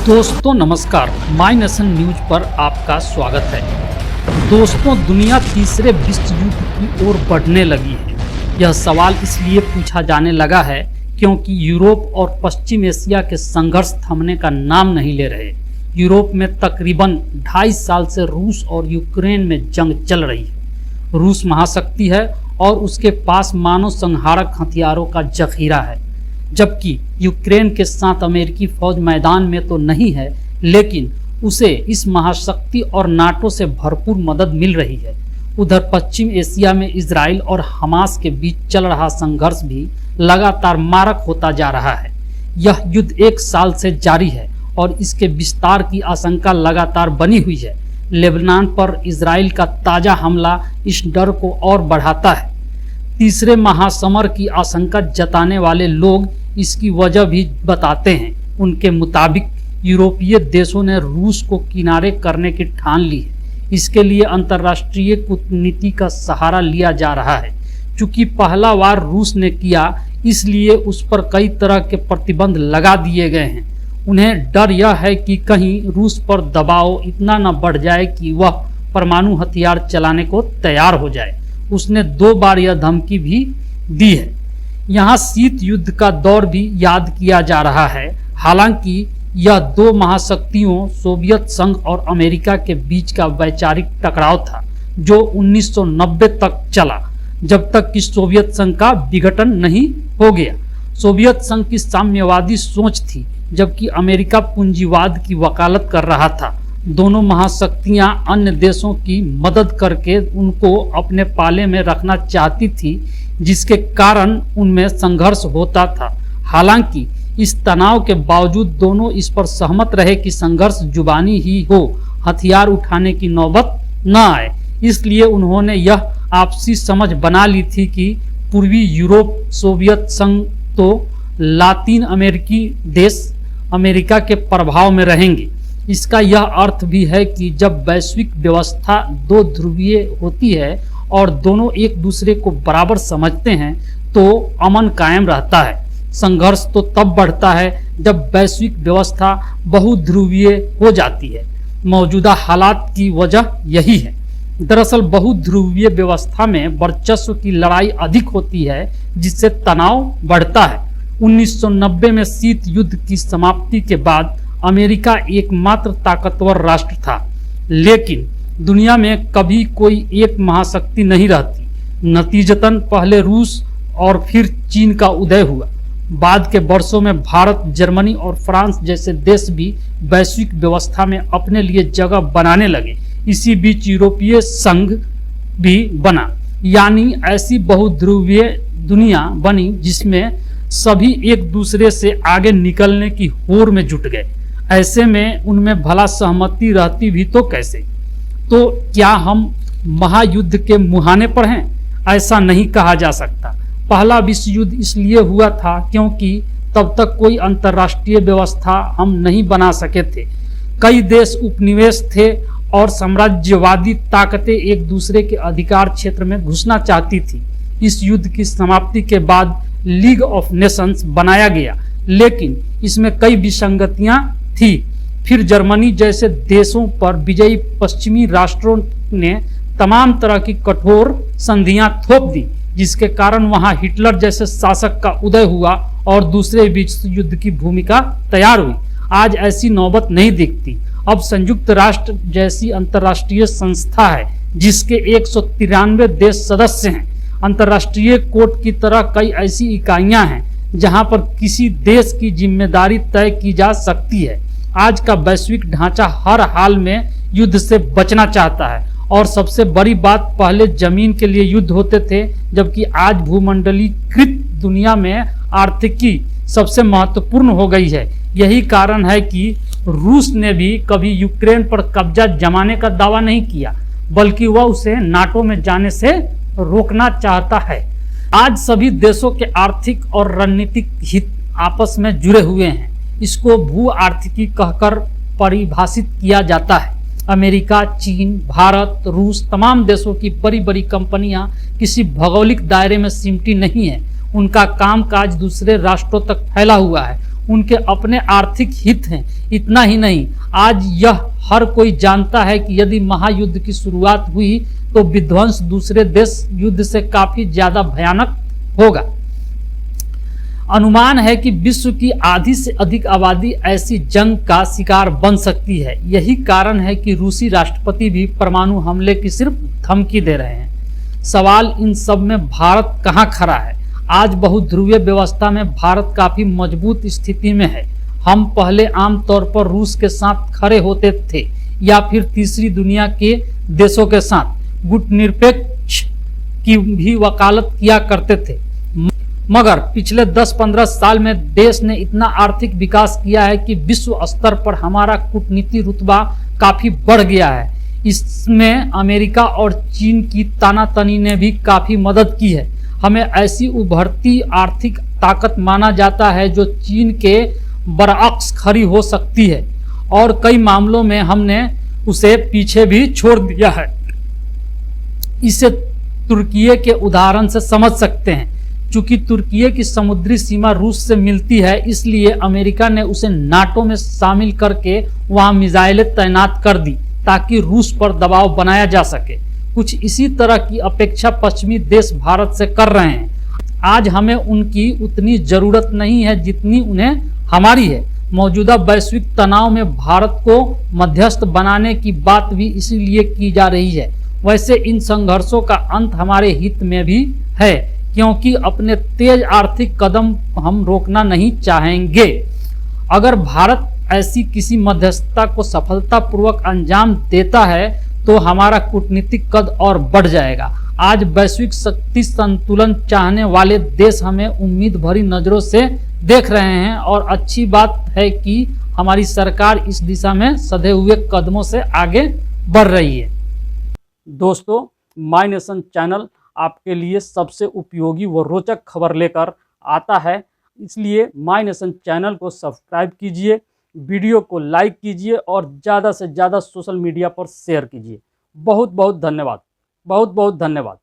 दोस्तों नमस्कार, my nation news पर आपका स्वागत है। दोस्तों, दुनिया तीसरे विश्व युद्ध की ओर बढ़ने लगी है। यह सवाल इसलिए पूछा जाने लगा है क्योंकि यूरोप और पश्चिम एशिया के संघर्ष थमने का नाम नहीं ले रहे। यूरोप में तकरीबन 2.5 साल से रूस और यूक्रेन में जंग चल रही है। रूस महाशक्ति है और उसके पास मानव संहारक हथियारों का जखीरा है, जबकि यूक्रेन के साथ अमेरिकी फौज मैदान में तो नहीं है, लेकिन उसे इस महाशक्ति और नाटो से भरपूर मदद मिल रही है। उधर पश्चिम एशिया में इजराइल और हमास के बीच चल रहा संघर्ष भी लगातार मारक होता जा रहा है। यह युद्ध 1 साल से जारी है और इसके विस्तार की आशंका लगातार बनी हुई है। लेबनान पर इजराइल का ताजा हमला इस डर को और बढ़ाता है। तीसरे महासमर की आशंका जताने वाले लोग इसकी वजह भी बताते हैं। उनके मुताबिक यूरोपीय देशों ने रूस को किनारे करने की ठान ली है। इसके लिए अंतर्राष्ट्रीय कूटनीति का सहारा लिया जा रहा है। चूंकि पहला वार रूस ने किया, इसलिए उस पर कई तरह के प्रतिबंध लगा दिए गए हैं। उन्हें डर यह है कि कहीं रूस पर दबाव इतना न बढ़ जाए कि वह परमाणु हथियार चलाने को तैयार हो जाए। उसने 2 बार यह धमकी भी दी है। यहाँ शीत युद्ध का दौर भी याद किया जा रहा है। हालांकि यह 2 महाशक्तियों सोवियत संघ और अमेरिका के बीच का वैचारिक टकराव था, जो 1990 तक चला, जब तक कि सोवियत संघ का विघटन नहीं हो गया। सोवियत संघ की साम्यवादी सोच थी, जबकि अमेरिका पूंजीवाद की वकालत कर रहा था। दोनों महाशक्तियां अन्य देशों की मदद करके उनको अपने पाले में रखना चाहती थी, जिसके कारण उनमें संघर्ष होता था। हालांकि इस तनाव के बावजूद दोनों इस पर सहमत रहे कि संघर्ष जुबानी ही हो, हथियार उठाने की नौबत न आए। इसलिए उन्होंने यह आपसी समझ बना ली थी कि पूर्वी यूरोप, सोवियत संघ तो लातीन अमेरिकी देश अमेरिका के प्रभाव में रहेंगे। इसका यह अर्थ भी है कि जब वैश्विक व्यवस्था 2 ध्रुवीय होती है और दोनों एक दूसरे को बराबर समझते हैं, तो अमन कायम रहता है। संघर्ष तो तब बढ़ता है जब वैश्विक व्यवस्था बहुध्रुवीय हो जाती है। मौजूदा हालात की वजह यही है। दरअसल बहुध्रुवीय व्यवस्था में वर्चस्व की लड़ाई अधिक होती है, जिससे तनाव बढ़ता है। 1990 में शीत युद्ध की समाप्ति के बाद अमेरिका एकमात्र ताकतवर राष्ट्र था, लेकिन दुनिया में कभी कोई एक महाशक्ति नहीं रहती। नतीजतन पहले रूस और फिर चीन का उदय हुआ। बाद के वर्षों में भारत, जर्मनी और फ्रांस जैसे देश भी वैश्विक व्यवस्था में अपने लिए जगह बनाने लगे। इसी बीच यूरोपीय संघ भी बना, यानी ऐसी बहुध्रुवीय दुनिया बनी जिसमें सभी एक दूसरे से आगे निकलने की होड़ में जुट गए। ऐसे में उनमें भला सहमति रहती भी तो कैसे? तो क्या हम महायुद्ध के मुहाने पर हैं? ऐसा नहीं कहा जा सकता। पहला विश्व युद्ध इसलिए हुआ था क्योंकि तब तक कोई अंतर्राष्ट्रीय व्यवस्था हम नहीं बना सके थे। कई देश उपनिवेश थे और साम्राज्यवादी ताकतें एक दूसरे के अधिकार क्षेत्र में घुसना चाहती थी। इस युद्ध की समाप्ति के बाद लीग ऑफ नेशंस बनाया गया, लेकिन इसमें कई विसंगतियां थी। फिर जर्मनी जैसे देशों पर विजयी पश्चिमी राष्ट्रों ने तमाम तरह की कठोर संधियां थोप दी, जिसके कारण वहां हिटलर जैसे शासक का उदय हुआ और दूसरे विश्व युद्ध की भूमिका तैयार हुई। आज ऐसी नौबत नहीं दिखती। अब संयुक्त राष्ट्र जैसी अंतर्राष्ट्रीय संस्था है, जिसके 193 देश सदस्य हैं। अंतर्राष्ट्रीय कोर्ट की तरह कई ऐसी इकाइयां हैं जहां पर किसी देश की जिम्मेदारी तय की जा सकती है। आज का वैश्विक ढांचा हर हाल में युद्ध से बचना चाहता है, और सबसे बड़ी बात, पहले जमीन के लिए युद्ध होते थे, जबकि आज भूमंडलीकृत दुनिया में आर्थिकी सबसे महत्वपूर्ण हो गई है। यही कारण है कि रूस ने भी कभी यूक्रेन पर कब्जा जमाने का दावा नहीं किया, बल्कि वह उसे नाटो में जाने से रोकना चाहता है। आज सभी देशों के आर्थिक और रणनीतिक हित आपस में जुड़े हुए हैं। इसको भू आर्थिकी कहकर परिभाषित किया जाता है। अमेरिका, चीन, भारत, रूस, तमाम देशों की बड़ी बड़ी कंपनियां किसी भौगोलिक दायरे में सिमटी नहीं है। उनका कामकाज दूसरे राष्ट्रों तक फैला हुआ है। उनके अपने आर्थिक हित हैं। इतना ही नहीं, आज यह हर कोई जानता है कि यदि महायुद्ध की शुरुआत हुई तो विध्वंस दूसरे देश युद्ध से काफी ज्यादा भयानक होगा। अनुमान है कि विश्व की आधी से अधिक आबादी ऐसी जंग का शिकार बन सकती है। यही कारण है कि रूसी राष्ट्रपति भी परमाणु हमले की सिर्फ धमकी दे रहे हैं। सवाल इन सब में भारत कहाँ खड़ा है? आज बहुध्रुवीय व्यवस्था में भारत काफी मजबूत स्थिति में है। हम पहले आमतौर पर रूस के साथ खड़े होते थे या फिर तीसरी दुनिया के देशों के साथ गुटनिरपेक्ष की भी वकालत किया करते थे। मगर पिछले 10-15 साल में देश ने इतना आर्थिक विकास किया है कि विश्व स्तर पर हमारा कूटनीति रुतबा काफी बढ़ गया है। इसमें अमेरिका और चीन की तानातनी ने भी काफी मदद की है। हमें ऐसी उभरती आर्थिक ताकत माना जाता है जो चीन के बरअक्स खड़ी हो सकती है और कई मामलों में हमने उसे पीछे भी छोड़ दिया है। इसे तुर्की के उदाहरण से समझ सकते हैं। चूंकि तुर्की की समुद्री सीमा रूस से मिलती है, इसलिए अमेरिका ने उसे नाटो में शामिल करके वहां मिसाइलें तैनात कर दी ताकि रूस पर दबाव बनाया जा सके। कुछ इसी तरह की अपेक्षा पश्चिमी देश भारत से कर रहे हैं। आज हमें उनकी उतनी जरूरत नहीं है जितनी उन्हें हमारी है। मौजूदा वैश्विक तनाव में भारत को मध्यस्थ बनाने की बात भी इसीलिए की जा रही है। वैसे इन संघर्षों का अंत हमारे हित में भी है, क्योंकि अपने तेज आर्थिक कदम हम रोकना नहीं चाहेंगे। अगर भारत ऐसी किसी मध्यस्थता को सफलतापूर्वक अंजाम देता है तो हमारा कूटनीतिक कद और बढ़ जाएगा। आज वैश्विक शक्ति संतुलन चाहने वाले देश हमें उम्मीद भरी नजरों से देख रहे हैं और अच्छी बात है कि हमारी सरकार इस दिशा में सधे हुए कदमों से आगे बढ़ रही है। दोस्तों, माय नेशन चैनल आपके लिए सबसे उपयोगी व रोचक खबर लेकर आता है, इसलिए माय नेशन चैनल को सब्सक्राइब कीजिए, वीडियो को लाइक कीजिए और ज़्यादा से ज़्यादा सोशल मीडिया पर शेयर कीजिए। बहुत बहुत धन्यवाद, बहुत बहुत धन्यवाद।